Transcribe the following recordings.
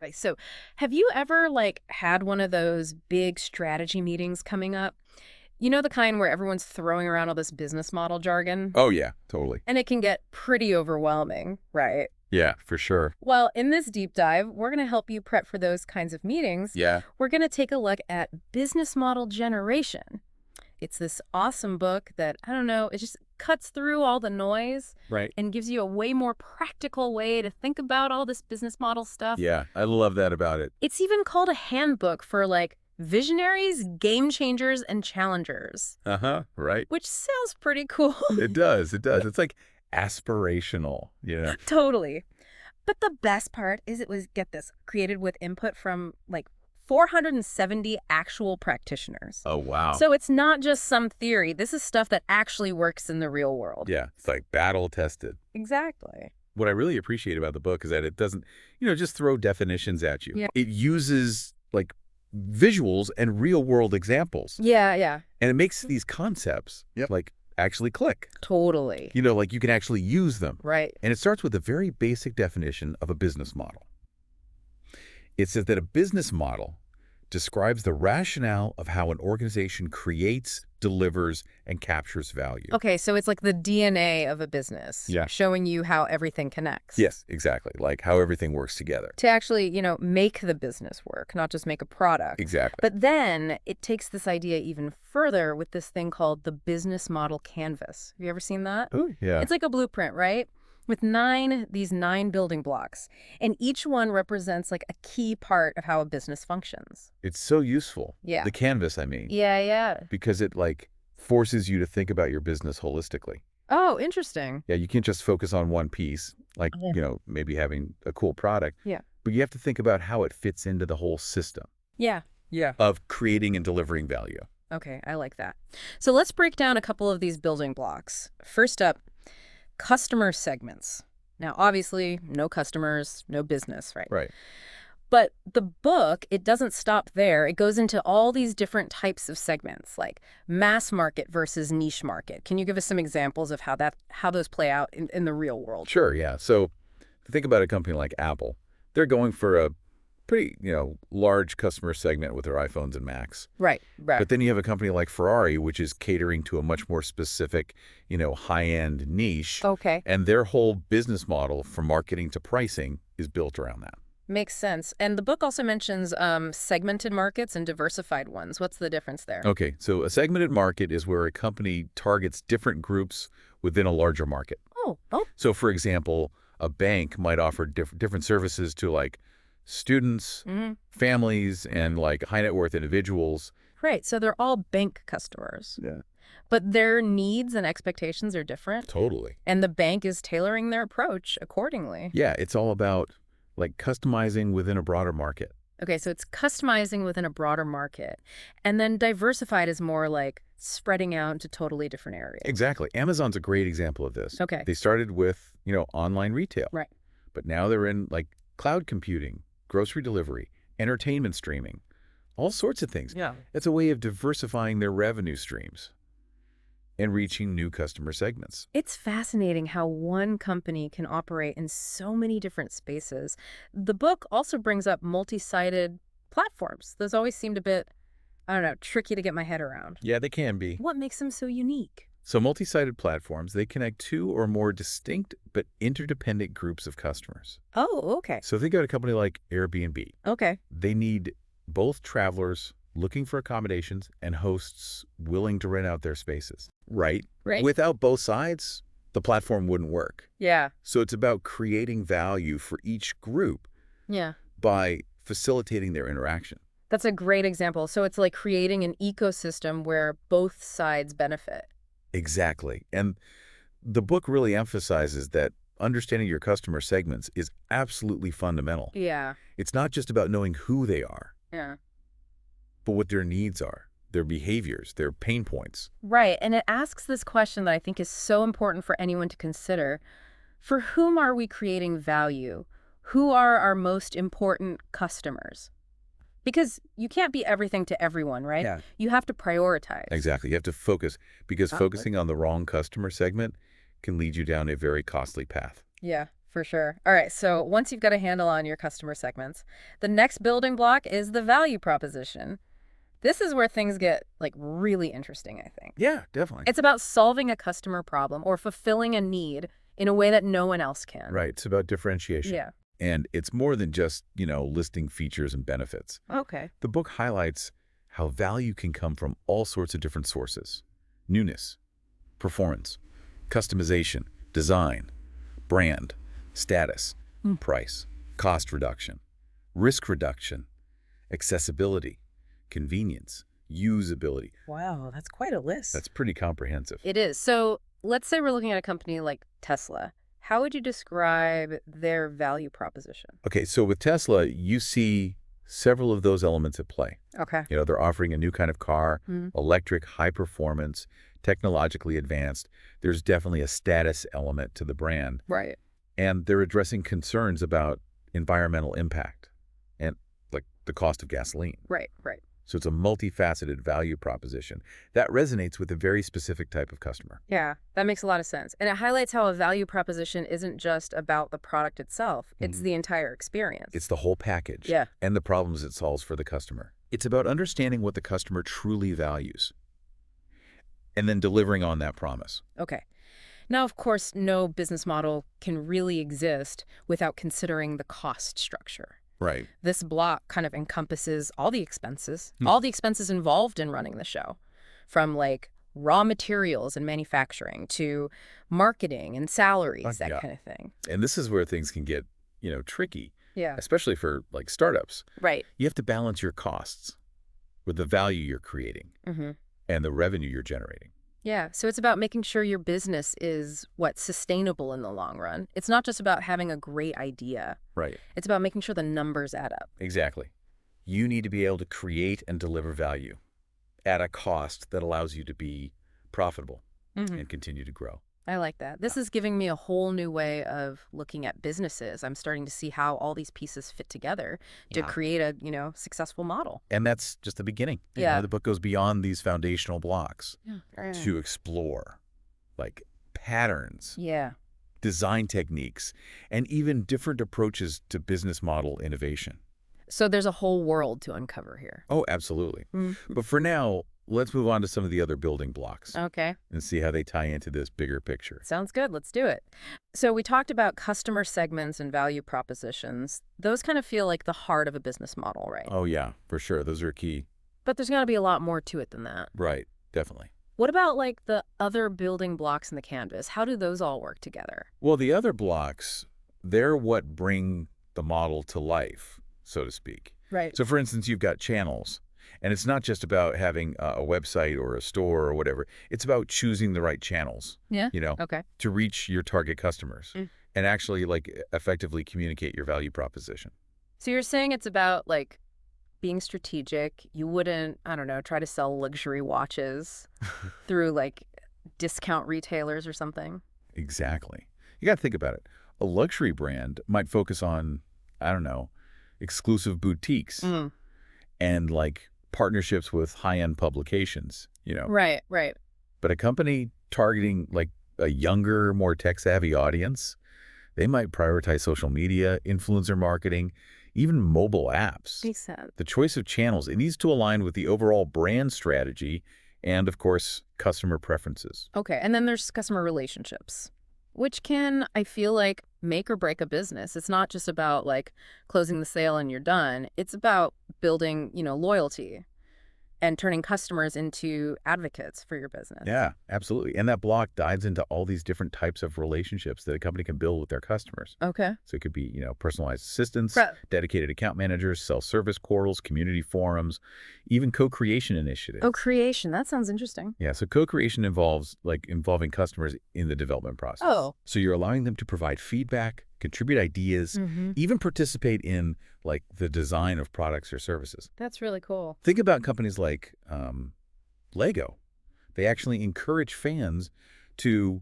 Right. So have you ever had one of those big strategy meetings coming up? You know, the kind where everyone's throwing around all this business model jargon? Oh, yeah, totally. And it can get pretty overwhelming, right? Yeah, for sure. Well, in this deep dive, we're going to help you prep for those kinds of meetings. Yeah. We're going to take a look at business model generation. It's this awesome book that, I don't know, it just cuts through all the noise Right. and gives you a way more practical way to think about all this business model stuff. Yeah, I love that about it. It's even called a handbook for visionaries, game changers, and challengers, Uh-huh, right. which sounds pretty cool. It does, it does. It's like aspirational, Totally. But the best part is it was, get this, created with input from 470 actual practitioners. Oh, wow. So it's not just some theory. This is stuff that actually works in the real world. Yeah, it's like battle tested. Exactly. What I really appreciate about the book is that it doesn't, just throw definitions at you. Yeah. It uses visuals and real world examples. Yeah. And it makes these concepts actually click. Totally. You can actually use them. Right. And it starts with a very basic definition of a business model. It says that a business model describes the rationale of how an organization creates, delivers, and captures value. Okay, so it's like the DNA of a business. Yeah. Showing you how everything connects. Yes, exactly. Like how everything works together. To actually, make the business work, not just make a product. Exactly. But then it takes this idea even further with this thing called the business model canvas. Have you ever seen that? Oh, yeah. It's like a blueprint, right? With these nine building blocks. And each one represents a key part of how a business functions. It's so useful. Yeah. The canvas, I mean. Yeah. Because it forces you to think about your business holistically. Oh, interesting. Yeah, you can't just focus on one piece, maybe having a cool product. Yeah. But you have to think about how it fits into the whole system. Yeah. Of creating and delivering value. Okay, I like that. So let's break down a couple of these building blocks. First up, customer segments. Now, obviously, no customers, no business, right? Right. But the book, it doesn't stop there. It goes into all these different types of segments, like mass market versus niche market. Can you give us some examples of how those play out in the real world? Sure, yeah. So think about a company like Apple. They're going for a pretty, large customer segment with their iPhones and Macs. Right. But then you have a company like Ferrari, which is catering to a much more specific, high-end niche. Okay. And their whole business model from marketing to pricing is built around that. Makes sense. And the book also mentions segmented markets and diversified ones. What's the difference there? Okay, so a segmented market is where a company targets different groups within a larger market. Oh. So, for example, a bank might offer different services to students, families, and high net worth individuals. Right. So they're all bank customers. Yeah. But their needs and expectations are different. Totally. And the bank is tailoring their approach accordingly. Yeah, it's all about customizing within a broader market. Okay, so it's customizing within a broader market. And then diversified is more spreading out into totally different areas. Exactly. Amazon's a great example of this. Okay. They started with, online retail. Right. But now they're in cloud computing, grocery delivery, entertainment streaming, all sorts of things. Yeah. It's a way of diversifying their revenue streams and reaching new customer segments. It's fascinating how one company can operate in so many different spaces. The book also brings up multi-sided platforms. Those always seemed a bit, I don't know, tricky to get my head around. Yeah, they can be. What makes them so unique? So multi-sided platforms, they connect two or more distinct but interdependent groups of customers. Oh, okay. So think about a company like Airbnb. Okay. They need both travelers looking for accommodations and hosts willing to rent out their spaces. Right. Without both sides, the platform wouldn't work. Yeah. So it's about creating value for each group. Yeah. By facilitating their interaction. That's a great example. So it's like creating an ecosystem where both sides benefit. Exactly. And the book really emphasizes that understanding your customer segments is absolutely fundamental. Yeah. It's not just about knowing who they are. Yeah. But what their needs are, their behaviors, their pain points. Right. And it asks this question that I think is so important for anyone to consider. For whom are we creating value? Who are our most important customers? Because you can't be everything to everyone, right? Yeah. You have to prioritize. Exactly. You have to focus, because focusing on the wrong customer segment can lead you down a very costly path. Yeah, For sure. All right, so once you've got a handle on your customer segments, the next building block is the value proposition. This is where things get, like, really interesting, I think. Yeah, definitely. It's about solving a customer problem or fulfilling a need in a way that no one else can. Right. It's about differentiation. Yeah. And it's more than just, listing features and benefits. Okay. The book highlights how value can come from all sorts of different sources. Newness, performance, customization, design, brand, status, price, cost reduction, risk reduction, accessibility, convenience, usability. Wow, that's quite a list. That's pretty comprehensive. It is. So let's say we're looking at a company like Tesla. How would you describe their value proposition? Okay, so with Tesla, you see several of those elements at play. Okay. They're offering a new kind of car, Mhm. electric, high performance, technologically advanced. There's definitely a status element to the brand. Right. And they're addressing concerns about environmental impact and like the cost of gasoline. Right. Right. So it's a multifaceted value proposition that resonates with a very specific type of customer. Yeah, that makes a lot of sense. And it highlights how a value proposition isn't just about the product itself. It's the entire experience. It's the whole package Yeah. and the problems it solves for the customer. It's about understanding what the customer truly values and then delivering on that promise. Okay. Now, of course, no business model can really exist without considering the cost structure. Right. This block kind of encompasses all the expenses involved in running the show, from like raw materials and manufacturing to marketing and salaries, that yeah. kind of thing. And this is where things can get, tricky, Yeah. especially for like startups. Right. You have to balance your costs with the value you're creating Mm-hmm. and the revenue you're generating. Yeah. So it's about making sure your business is sustainable in the long run. It's not just about having a great idea. Right. It's about making sure the numbers add up. Exactly. You need to be able to create and deliver value at a cost that allows you to be profitable and continue to grow. I like that. This is giving me a whole new way of looking at businesses. I'm starting to see how all these pieces fit together to create a, successful model. And that's just the beginning. Yeah. The book goes beyond these foundational blocks Yeah. to explore like patterns, Yeah. design techniques, and even different approaches to business model innovation. So there's a whole world to uncover here. Oh, absolutely. Mm. But for now, let's move on to some of the other building blocks Okay. and see how they tie into this bigger picture. Sounds good. Let's do it. So we talked about customer segments and value propositions. Those kind of feel like the heart of a business model, right? Oh, yeah, for sure. Those are key. But there's got to be a lot more to it than that. Right, definitely. What about like the other building blocks in the canvas? How do those all work together? Well, the other blocks, they're what bring the model to life, so to speak. Right. So, for instance, you've got channels. And it's not just about having a website or a store or whatever. It's about choosing the right channels, Yeah. Okay. to reach your target customers and actually like effectively communicate your value proposition. So you're saying it's about like being strategic. You wouldn't, I don't know, try to sell luxury watches through like discount retailers or something? Exactly. You got to think about it. A luxury brand might focus on, I don't know, exclusive boutiques and like partnerships with high-end publications, Right, right. But a company targeting like a younger, more tech-savvy audience, they might prioritize social media, influencer marketing, even mobile apps. Makes sense. The choice of channels, it needs to align with the overall brand strategy and, of course, customer preferences. Okay, and then there's customer relationships, which can, I feel like, make or break a business. It's not just about like closing the sale and you're done. It's about building, loyalty and turning customers into advocates for your business. Yeah, absolutely. And that block dives into all these different types of relationships that a company can build with their customers. Okay. So it could be, personalized assistants, Right. dedicated account managers, self-service portals, community forums, even co-creation initiatives. Oh, creation. That sounds interesting. Yeah, so co-creation involves involving customers in the development process. Oh. So you're allowing them to provide feedback, contribute ideas, even participate in the design of products or services. That's really cool. Think about companies like Lego. They actually encourage fans to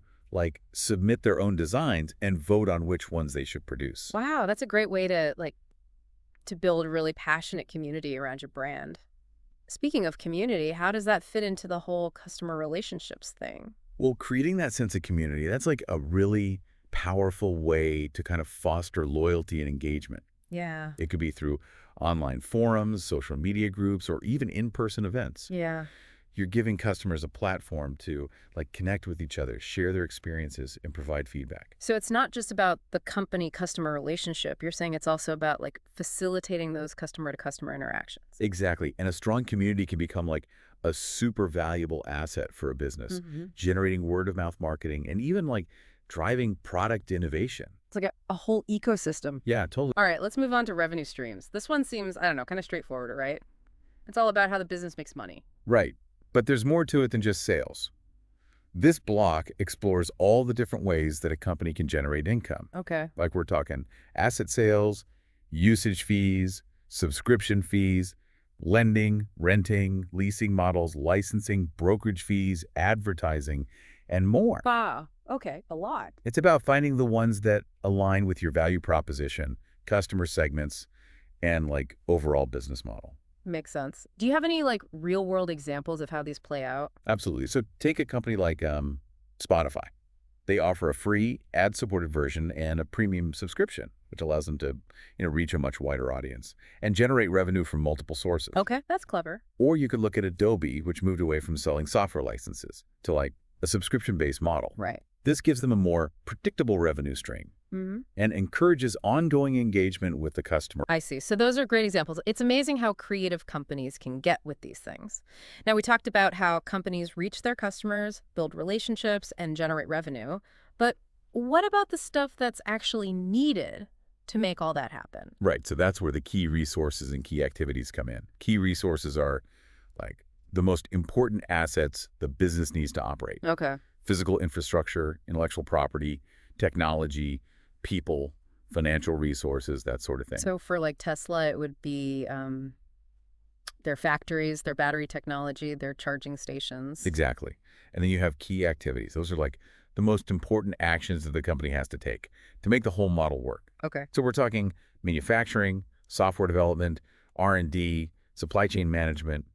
submit their own designs and vote on which ones they should produce. Wow, that's a great way to build a really passionate community around your brand. Speaking of community, how does that fit into the whole customer relationships thing? Well, creating that sense of community, that's a really powerful way to kind of foster loyalty and engagement. Yeah. It could be through online forums, social media groups, or even in-person events. Yeah. You're giving customers a platform to connect with each other, share their experiences, and provide feedback. So it's not just about the company-customer relationship. You're saying it's also about facilitating those customer-to-customer interactions. Exactly. And a strong community can become a super valuable asset for a business, generating word-of-mouth marketing and even driving product innovation. It's like a whole ecosystem. Yeah, totally. All right, let's move on to revenue streams. This one seems, I don't know, kind of straightforward, right? It's all about how the business makes money. Right. But there's more to it than just sales. This block explores all the different ways that a company can generate income. Okay. Like we're talking asset sales, usage fees, subscription fees, lending, renting, leasing models, licensing, brokerage fees, advertising, and more. Wow. Okay. A lot. It's about finding the ones that align with your value proposition, customer segments, and overall business model. Makes sense. Do you have any real world examples of how these play out? Absolutely. So take a company like Spotify. They offer a free ad-supported version and a premium subscription, which allows them to reach a much wider audience and generate revenue from multiple sources. Okay, that's clever. Or you could look at Adobe, which moved away from selling software licenses to a subscription-based model. Right. This gives them a more predictable revenue stream and encourages ongoing engagement with the customer. I see. So those are great examples. It's amazing how creative companies can get with these things. Now, we talked about how companies reach their customers, build relationships, and generate revenue. But what about the stuff that's actually needed to make all that happen? Right. So that's where the key resources and key activities come in. Key resources are the most important assets the business needs to operate. Okay. Physical infrastructure, intellectual property, technology, people, financial resources, that sort of thing. So for Tesla, it would be their factories, their battery technology, their charging stations. Exactly. And then you have key activities. Those are the most important actions that the company has to take to make the whole model work. Okay. So we're talking manufacturing, software development, R&D, supply chain management,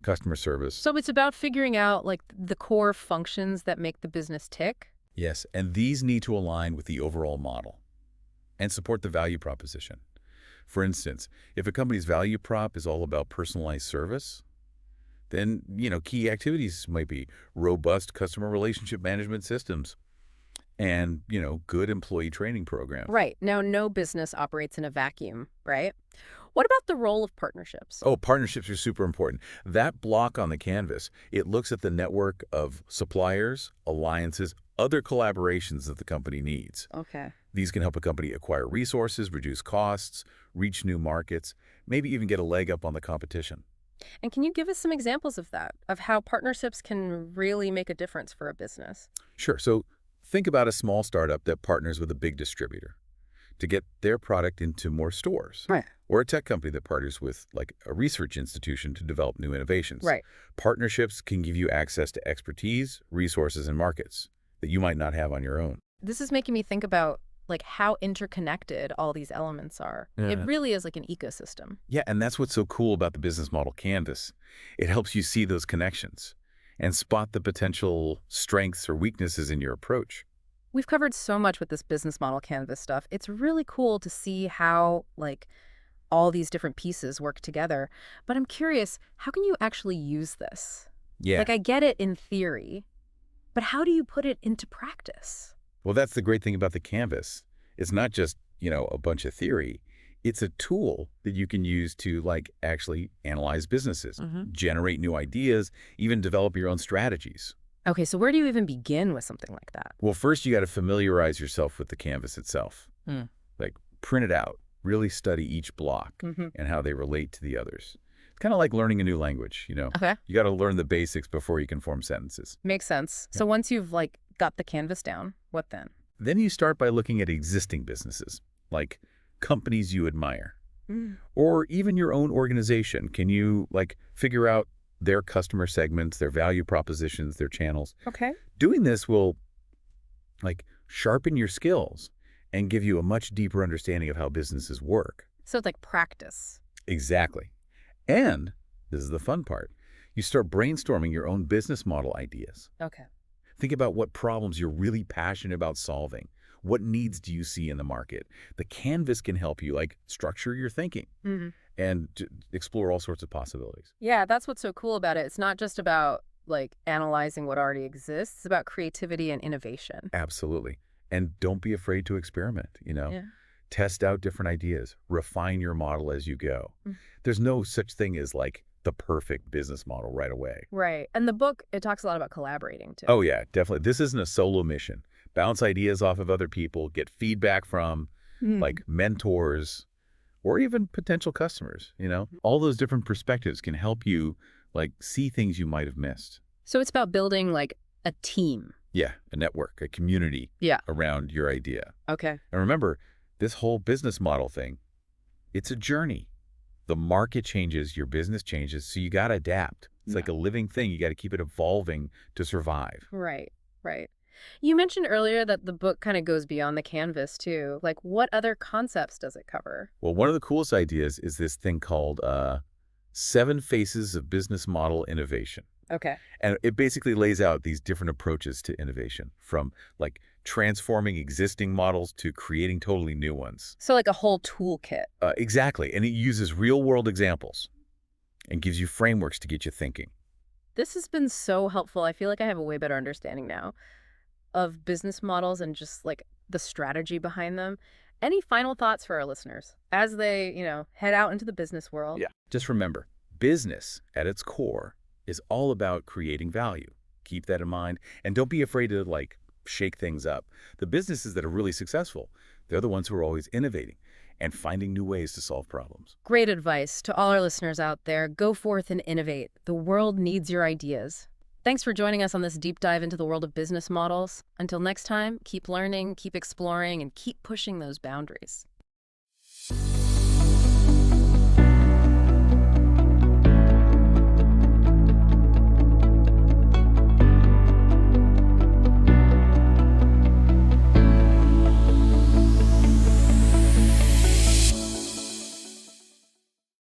customer service. So it's about figuring out the core functions that make the business tick? Yes, and these need to align with the overall model and support the value proposition. For instance, if a company's value prop is all about personalized service, then, key activities might be robust customer relationship management systems and, good employee training programs. Right. Now, no business operates in a vacuum, right? What about the role of partnerships? Oh, partnerships are super important. That block on the canvas, it looks at the network of suppliers, alliances, other collaborations that the company needs. Okay. These can help a company acquire resources, reduce costs, reach new markets, maybe even get a leg up on the competition. And can you give us some examples of that, of how partnerships can really make a difference for a business? Sure. So think about a small startup that partners with a big distributor to get their product into more stores. Right. Or a tech company that partners with a research institution to develop new innovations. Right. Partnerships can give you access to expertise, resources, and markets that you might not have on your own. This is making me think about how interconnected all these elements are. Yeah. It really is like an ecosystem. Yeah, and that's what's so cool about the business model canvas. It helps you see those connections and spot the potential strengths or weaknesses in your approach. We've covered so much with this business model canvas stuff. It's really cool to see how all these different pieces work together. But I'm curious, how can you actually use this? Yeah. I get it in theory, but how do you put it into practice? Well, that's the great thing about the canvas. It's not just, a bunch of theory. It's a tool that you can use to actually analyze businesses, generate new ideas, even develop your own strategies. Okay, so where do you even begin with something like that? Well, first you got to familiarize yourself with the canvas itself. Print it out, really study each block and how they relate to the others. It's kind of like learning a new language, Okay. You got to learn the basics before you can form sentences. Makes sense. So once you've got the canvas down, what then? Then you start by looking at existing businesses, like companies you admire, or even your own organization. Can you figure out their customer segments, their value propositions, their channels? Okay. Doing this will sharpen your skills and give you a much deeper understanding of how businesses work. So it's like practice. Exactly. And this is the fun part. You start brainstorming your own business model ideas. Okay. Think about what problems you're really passionate about solving. What needs do you see in the market? The canvas can help you, like, structure your thinking Hmm. and explore all sorts of possibilities. Yeah, that's what's so cool about it. It's not just about like analyzing what already exists. It's about creativity and innovation. Absolutely. And don't be afraid to experiment. Yeah. Test out different ideas. Refine your model as you go. There's no such thing as, like, the perfect business model right away. Right. And the book, it talks a lot about collaborating too. Oh, yeah, definitely. This isn't a solo mission. Bounce ideas off of other people, get feedback from, Hmm. like, mentors or even potential customers. All those different perspectives can help you, like, see things you might have missed. So it's about building like a team. Yeah, a network, a community Yeah. around your idea. Okay. And remember, this whole business model thing, it's a journey. The market changes, your business changes, so you got to adapt. It's Yeah. like a living thing. You got to keep it evolving to survive. Right. Right. You mentioned earlier that the book kind of goes beyond the canvas too. Like what other concepts does it cover? Well, one of the coolest ideas is this thing called 7 Faces of Business Model Innovation. Okay. And it basically lays out these different approaches to innovation, from, like, transforming existing models to creating totally new ones. So like a whole toolkit. Exactly. And it uses real-world examples and gives you frameworks to get you thinking. This has been so helpful. I feel like I have a way better understanding now of business models and just like the strategy behind them. Any final thoughts for our listeners as they, head out into the business world? Yeah. Just remember, business at its core is all about creating value. Keep that in mind. And don't be afraid to, like, shake things up. The businesses that are really successful, they're the ones who are always innovating and finding new ways to solve problems. Great advice to all our listeners out there. Go forth and innovate. The world needs your ideas. Thanks for joining us on this deep dive into the world of business models. Until next time, keep learning, keep exploring, and keep pushing those boundaries.